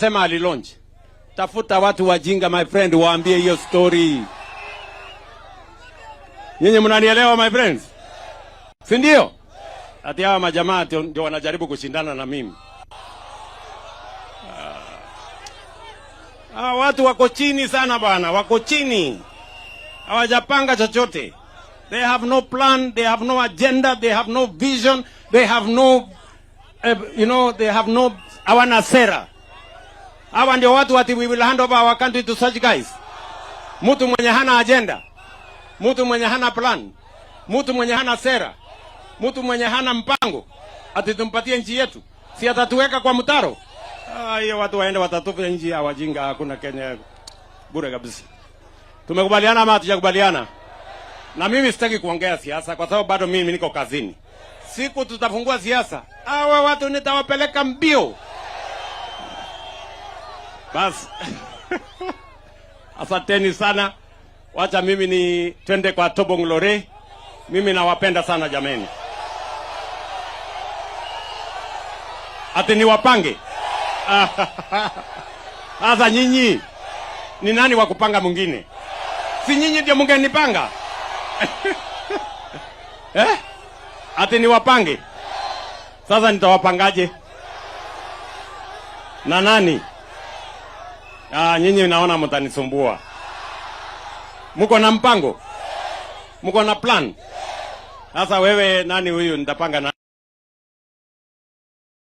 Sema alilaunch. Tafuta watu wajinga my friend, waambie hiyo story. Nyinyi mnanielewa my friends? Si ndio? Ati hawa majamaa ndio wanajaribu kushindana na mimi. Watu wako chini sana bwana, wako chini. Hawajapanga chochote. They have no plan, they have no agenda, they have no vision, they have no they have no hawana sera. Hawa ndio watu wati we will hand over our country to such guys. Mtu mwenye hana agenda, mtu mwenye hana plan, mtu mwenye hana sera, mtu mwenye hana mpango, ati tumpatie nchi yetu, si atatuweka kwa mtaro. Hiyo watu waende watatupe nchi ya wajinga, hakuna Kenya bure kabisa. Tumekubaliana ama hatujakubaliana? Na mimi sitaki kuongea siasa kwa sababu bado mimi niko kazini. Siku tutafungua siasa, hawa watu nitawapeleka mbio. Bas. Asanteni sana. Wacha mimi ni twende kwa Tobong Lore. Mimi nawapenda sana jameni. Ati niwapange. Sasa nyinyi ni nani wa kupanga mwingine? Si nyinyi ndio mngenipanga? Ati niwapange. Sasa nitawapangaje? Na nani? Nyinyi naona mtanisumbua. Mko na mpango? Mko na plan? Sasa wewe nani huyu nitapanga na